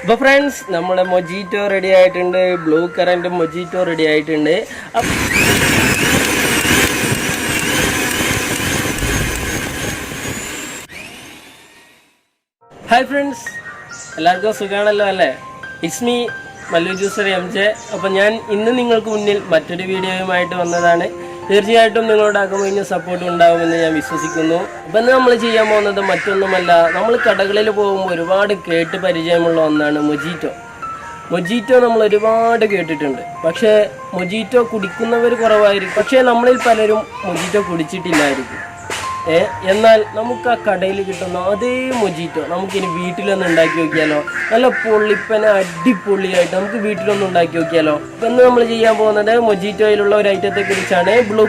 അപ്പോൾ ഫ്രണ്ട്സ്, നമ്മുടെ mojito ready ആയിട്ടുണ്ട്. ബ്ലൂ കറന്റ് മൊജീറ്റോ റെഡി ആയിട്ടുണ്ട്. ഹായ് ഫ്രണ്ട്സ്, എല്ലാവർക്കും സുഖമാണല്ലോ അല്ലേ? It's me Mallu juicer MJ. അപ്പോൾ ഞാൻ ഇന്ന് നിങ്ങൾക്ക് മുന്നിൽ മറ്റൊരു വീഡിയോയുമായിട്ട് വന്നതാണ്. തീർച്ചയായിട്ടും നിങ്ങളുടെ അകമഴിഞ്ഞ സപ്പോർട്ട് ഉണ്ടാകുമെന്ന് ഞാൻ വിശ്വസിക്കുന്നു. അപ്പം ഇന്ന് നമ്മൾ ചെയ്യാൻ പോകുന്നത് മറ്റൊന്നുമല്ല, നമ്മൾ കടകളിൽ പോകുമ്പോൾ ഒരുപാട് കേട്ട് പരിചയമുള്ള ഒന്നാണ് മൊജീറ്റോ. മൊജീറ്റോ നമ്മൾ ഒരുപാട് കേട്ടിട്ടുണ്ട്, പക്ഷേ മൊജീറ്റോ കുടിക്കുന്നവർ കുറവായിരിക്കും. പക്ഷേ നമ്മളിൽ പലരും മൊജീറ്റോ കുടിച്ചിട്ടില്ലായിരിക്കും. എന്നാൽ നമുക്ക് ആ കടയിൽ കിട്ടുന്ന അതേ മൊജീറ്റോ നമുക്കിനി വീട്ടിലൊന്ന് ഉണ്ടാക്കി നോക്കിയാലോ? നല്ല പൊള്ളിപ്പന അടിപൊളിയായിട്ട് നമുക്ക് വീട്ടിലൊന്ന് ഉണ്ടാക്കി നോക്കിയാലോ? ഇന്ന് നമ്മൾ ചെയ്യാൻ പോകുന്നത് മൊജീറ്റോയിലുള്ള ഒരു ഐറ്റത്തെ കുറിച്ചാണ്. ബ്ലൂ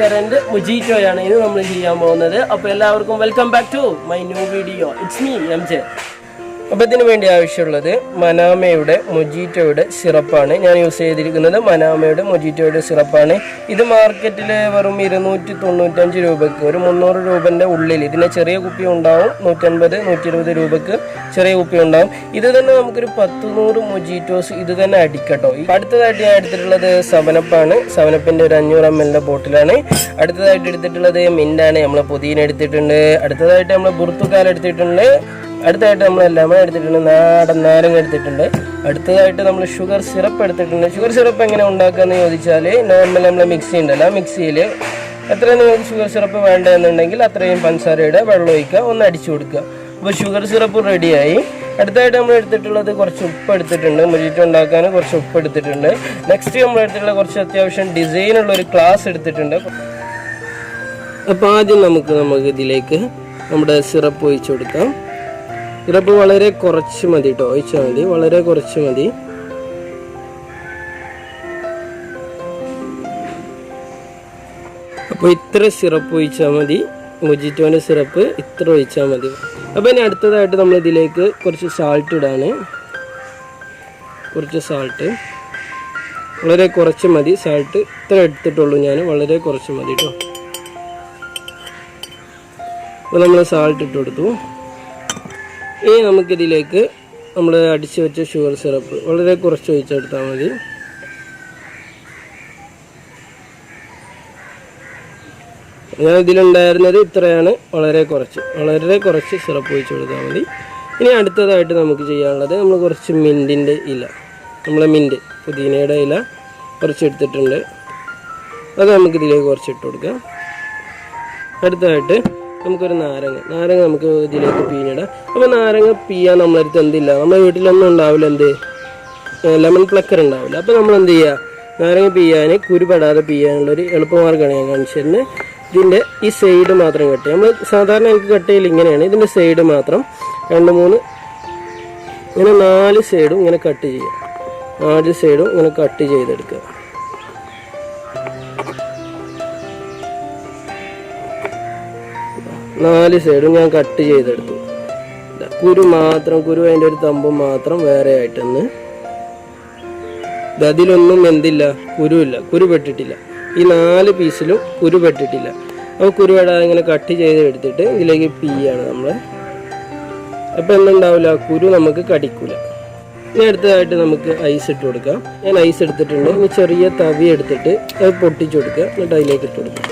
കറന്റ് മൊജീറ്റോയാണ് ഇത് നമ്മൾ ചെയ്യാൻ പോകുന്നത്. അപ്പോൾ എല്ലാവർക്കും welcome back to my new video. It's me MJ. അപ്പോൾ ഇതിന് വേണ്ടി ആവശ്യമുള്ളത് മനാമയുടെ മൊജീറ്റോയുടെ സിറപ്പാണ്. ഞാൻ യൂസ് ചെയ്തിരിക്കുന്നത് മനാമയുടെ മൊജീറ്റോയുടെ സിറപ്പാണ്. ഇത് മാർക്കറ്റിൽ വെറും 295 രൂപയ്ക്ക്, ഒരു 300 രൂപൻ്റെ ഉള്ളിൽ ഇതിന് ചെറിയ കുപ്പി ഉണ്ടാവും. 150-120 രൂപയ്ക്ക് ചെറിയ കുപ്പി ഉണ്ടാവും. ഇത് തന്നെ നമുക്കൊരു 100 മൊജീറ്റോസ് ഇത് തന്നെ അടിക്കട്ടോ. അടുത്തതായിട്ട് ഞാൻ എടുത്തിട്ടുള്ളത് സെവനപ്പാണ്. സെവനപ്പിൻ്റെ ഒരു 500 ml ബോട്ടിലാണ്. അടുത്തതായിട്ട് എടുത്തിട്ടുള്ളത് മിൻ്റാണ്. നമ്മൾ പുതിന എടുത്തിട്ടുണ്ട്. അടുത്തതായിട്ട് നമ്മൾ ബുർത്തുക്കാൽ എടുത്തിട്ടുണ്ട്. അടുത്തതായിട്ട് നമ്മൾ ലെമൺ എടുത്തിട്ടുണ്ട്. നാടൻ നാരങ്ങ എടുത്തിട്ടുണ്ട്. അടുത്തതായിട്ട് നമ്മൾ ഷുഗർ സിറപ്പ് എടുത്തിട്ടുണ്ട്. ഷുഗർ സിറപ്പ് എങ്ങനെ ഉണ്ടാക്കുകയെന്ന് ചോദിച്ചാൽ, നോർമൽ നമ്മൾ മിക്സി ഉണ്ടല്ലോ, ആ മിക്സിയിൽ എത്ര നിങ്ങൾക്ക് ഷുഗർ സിറപ്പ് വേണ്ടതെന്നുണ്ടെങ്കിൽ അത്രയും പഞ്ചസാരയുടെ വെള്ളം ഒഴിക്കുക, ഒന്ന് അടിച്ചു കൊടുക്കുക. അപ്പോൾ ഷുഗർ സിറപ്പ് റെഡിയായി. അടുത്തായിട്ട് നമ്മൾ എടുത്തിട്ടുള്ളത് കുറച്ച് ഉപ്പ് എടുത്തിട്ടുണ്ട്. മൊജീറ്റോ ഉണ്ടാക്കാൻ കുറച്ച് ഉപ്പ് എടുത്തിട്ടുണ്ട്. നെക്സ്റ്റ് നമ്മൾ എടുത്തിട്ടുള്ള കുറച്ച് അത്യാവശ്യം ഡിസൈനുള്ള ഒരു ഗ്ലാസ് എടുത്തിട്ടുണ്ട്. അപ്പോൾ ആദ്യം നമുക്ക് ഇതിലേക്ക് നമ്മുടെ സിറപ്പ് ഒഴിച്ചു കൊടുക്കാം. സിറപ്പ് വളരെ കുറച്ച് മതി കേട്ടോ, ഒഴിച്ചാൽ മതി, വളരെ കുറച്ച് മതി. അപ്പോൾ ഇത്ര സിറപ്പ് ഒഴിച്ചാൽ മതി. മൊജിറ്റോൻ്റെ സിറപ്പ് ഇത്ര ഒഴിച്ചാൽ മതി. അപ്പോൾ ഇനി അടുത്തതായിട്ട് നമ്മൾ ഇതിലേക്ക് കുറച്ച് സാൾട്ട് ഇടാണ്. കുറച്ച് സാൾട്ട് വളരെ കുറച്ച് മതി. സാൾട്ട് ഇത്ര എടുത്തിട്ടുള്ളൂ ഞാൻ, വളരെ കുറച്ച് മതി കേട്ടോ. അപ്പോൾ നമ്മൾ സാൾട്ട് ഇട്ട് കൊടുത്തു. ഇനി നമുക്കിതിലേക്ക് നമ്മൾ അടിച്ചു വെച്ച ഷുഗർ സിറപ്പ് വളരെ കുറച്ച് ഒഴിച്ചെടുത്താൽ മതി. ഞാൻ ഇതിലുണ്ടായിരുന്നത് ഇത്രയാണ്, വളരെ കുറച്ച് സിറപ്പ് ഒഴിച്ചു കൊടുത്താൽ മതി. ഇനി അടുത്തതായിട്ട് നമുക്ക് ചെയ്യാനുള്ളത്, നമ്മൾ കുറച്ച് മിൻറ്റിൻ്റെ ഇല, നമ്മളെ മിൻറ്റ് പുതിനയുടെ ഇല കുറച്ച് എടുത്തിട്ടുണ്ട്. അത് നമുക്കിതിലേക്ക് കുറച്ച് ഇട്ട് കൊടുക്കാം. അടുത്തതായിട്ട് നമുക്കൊരു നാരങ്ങ നമുക്ക് ഇതിലേക്ക് പിഴിഞ്ഞിടാം. അപ്പോൾ നാരങ്ങ പിഴിയാൻ നമ്മളടുത്ത് എന്തില്ല, നമ്മുടെ വീട്ടിലൊന്നും ഉണ്ടാവില്ല, ലെമൺ പ്ലക്കർ ഉണ്ടാവില്ല. അപ്പോൾ നമ്മൾ എന്ത് ചെയ്യുക, നാരങ്ങ പിഴിയാൻ കുരുപെടാതെ പിഴിയാനുള്ളൊരു എളുപ്പമാർഗ്ഗമാണ് ഞാൻ കാണിച്ചു തരുന്നത്. ഇതിൻ്റെ ഈ സൈഡ് മാത്രം കട്ട് ചെയ്യുക. നമ്മൾ സാധാരണ എനിക്ക് കട്ട് ചെയ്യൽ ഇങ്ങനെയാണ്. ഇതിൻ്റെ സൈഡ് മാത്രം 2-3 ഇങ്ങനെ 4 സൈഡും ഇങ്ങനെ കട്ട് ചെയ്യുക. 4 സൈഡും ഇങ്ങനെ കട്ട് ചെയ്തെടുക്കുക. നാല് സൈഡും ഞാൻ കട്ട് ചെയ്തെടുത്തു. കുരു അതിൻ്റെ ഒരു തമ്പും മാത്രം വേറെ ആയിട്ടൊന്ന്. അതിലൊന്നും എന്തില്ല, കുരു പെട്ടിട്ടില്ല. ഈ 4 പീസിലും കുരു പെട്ടിട്ടില്ല. അപ്പോൾ കുരുവെടാതെ ഇങ്ങനെ കട്ട് ചെയ്തെടുത്തിട്ട് ഇതിലേക്ക് പിഴിയാണ് നമ്മൾ. അപ്പോൾ എന്തുണ്ടാവില്ല, കുരു നമുക്ക് കടിക്കില്ല. ഇനി അടുത്തതായിട്ട് നമുക്ക് ഐസ് ഇട്ട് കൊടുക്കാം. ഞാൻ ഐസ് എടുത്തിട്ടുണ്ട്. ഇനി ചെറിയ തവി എടുത്തിട്ട് അത് പൊട്ടിച്ചു കൊടുക്കുക, എന്നിട്ട് അതിലേക്ക് ഇട്ട് കൊടുക്കുക.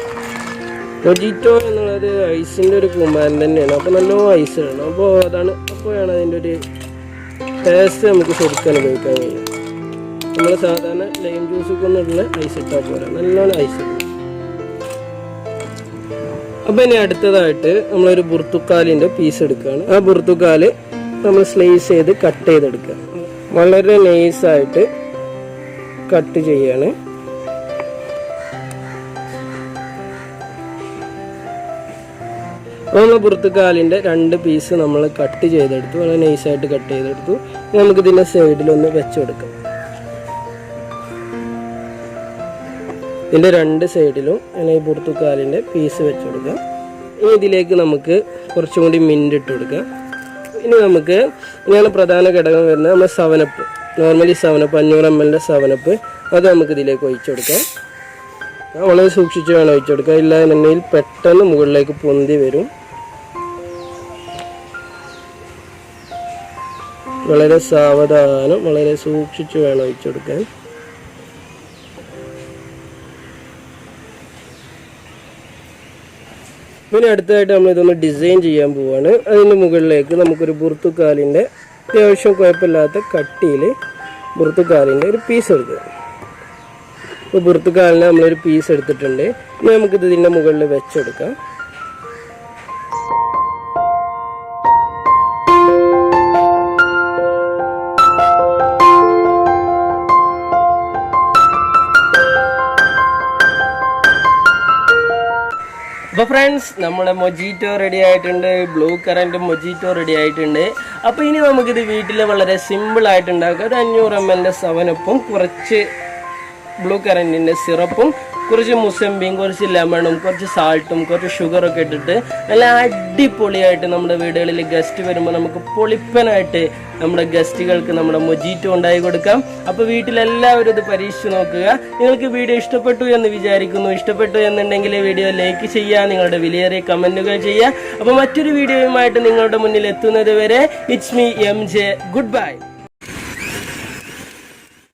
മൊജീറ്റോ എന്നുള്ളത് ഐസിൻ്റെ ഒരു കുമാരൻ തന്നെയാണ്. അപ്പോൾ നല്ല ഐസ് ഇടണം. അപ്പോഴാണ് അതിൻ്റെ ഒരു ടേസ്റ്റ് നമുക്ക് ശരിക്കും അനുഭവിക്കാൻ കഴിയും. നമ്മൾ സാധാരണ ലൈം ജ്യൂസൊക്കെ ഒന്നിട്ടുള്ള ഐസ് ഇട്ടാൽ പോരാ, നല്ലോണം ഐസ് ഇടണം. അപ്പോൾ ഇനി അടുത്തതായിട്ട് നമ്മളൊരു ബുർത്തുക്കാലിൻ്റെ പീസ് എടുക്കുകയാണ്. ആ ബുർത്തുക്കാൽ നമ്മൾ സ്ലൈസ് ചെയ്ത് കട്ട് ചെയ്തെടുക്കുക. വളരെ നൈസായിട്ട് കട്ട് ചെയ്യാണ്. അപ്പോൾ നമ്മൾ ബുർത്തുക്കാലിൻ്റെ 2 പീസ് നമ്മൾ കട്ട് ചെയ്തെടുത്തു, വളരെ നൈസായിട്ട് കട്ട് ചെയ്തെടുത്തു. നമുക്കിതിൻ്റെ സൈഡിലൊന്ന് വെച്ച് കൊടുക്കാം. ഇതിൻ്റെ 2 സൈഡിലും ഈ ബുർത്തുക്കാലിൻ്റെ പീസ് വെച്ച് കൊടുക്കാം. ഇനി ഇതിലേക്ക് നമുക്ക് കുറച്ചും കൂടി മിൻറ്റ് ഇട്ട് കൊടുക്കാം. ഇനി ഇനിയാണ് പ്രധാന ഘടകം വരുന്നത്, നമ്മൾ സെവനപ്പ്, നോർമലി 500 ml സെവനപ്പ്, അത് നമുക്ക് ഇതിലേക്ക് ഒഴിച്ചു കൊടുക്കാം. വളരെ സൂക്ഷിച്ച് വേണം ഒഴിച്ചു കൊടുക്കുക, ഇല്ലാന്നുണ്ടെങ്കിൽ പെട്ടെന്ന് മുകളിലേക്ക് പൊന്തി വരും. വളരെ സാവധാനം വളരെ സൂക്ഷിച്ച് വേണം ഒഴിച്ചു കൊടുക്കാൻ. പിന്നെ അടുത്തതായിട്ട് നമ്മൾ ഇതൊന്ന് ഡിസൈൻ ചെയ്യാൻ പോവാണ്. അതിന് മുകളിലേക്ക് നമുക്കൊരു ബുർത്തുക്കാലിൻ്റെ അത്യാവശ്യം കുഴപ്പമില്ലാത്ത കട്ടിയിൽ ബുർത്തുക്കാലിൻ്റെ ഒരു പീസ് എടുക്കുക. ഇപ്പോൾ ബുർത്തുക്കാലിന് നമ്മളൊരു പീസ് എടുത്തിട്ടുണ്ട്. ഇനി നമുക്കിത് ഇതിൻ്റെ മുകളിൽ വെച്ചെടുക്കാം. അപ്പോൾ ഫ്രണ്ട്സ്, നമ്മുടെ മൊജീറ്റോ റെഡി ആയിട്ടുണ്ട്. ബ്ലൂ കറൻറ്റ് മൊജീറ്റോ റെഡി ആയിട്ടുണ്ട്. അപ്പോൾ ഇനി നമുക്കിത് വീട്ടിൽ വളരെ സിമ്പിളായിട്ട് ഉണ്ടാക്കുക. ഒരു 500 ml 7-Upഉം കുറച്ച് ബ്ലൂ കറൻറ്റിൻ്റെ സിറപ്പും കുറച്ച് മുസമ്പിയും കുറച്ച് ലെമണും കുറച്ച് സാൾട്ടും കുറച്ച് ഷുഗറൊക്കെ ഇട്ടിട്ട് നല്ല അടിപൊളിയായിട്ട് നമ്മുടെ വീടുകളിൽ ഗസ്റ്റ് വരുമ്പോൾ നമുക്ക് പൊളിപ്പനായിട്ട് നമ്മുടെ ഗസ്റ്റുകൾക്ക് നമ്മുടെ മൊജീറ്റോ ഉണ്ടാക്കി കൊടുക്കാം. അപ്പോൾ വീട്ടിലെല്ലാവരും ഇത് പരീക്ഷിച്ച് നോക്കുക. നിങ്ങൾക്ക് വീഡിയോ ഇഷ്ടപ്പെട്ടു എന്ന് വിചാരിക്കുന്നു. ഇഷ്ടപ്പെട്ടു എന്നുണ്ടെങ്കിൽ വീഡിയോ ലൈക്ക് ചെയ്യുക, നിങ്ങളുടെ വിലയേറിയ കമൻറ്റുകൾ ചെയ്യുക. അപ്പോൾ മറ്റൊരു വീഡിയോയുമായിട്ട് നിങ്ങളുടെ മുന്നിൽ എത്തുന്നത് വരെ it's me MJ. Good bye.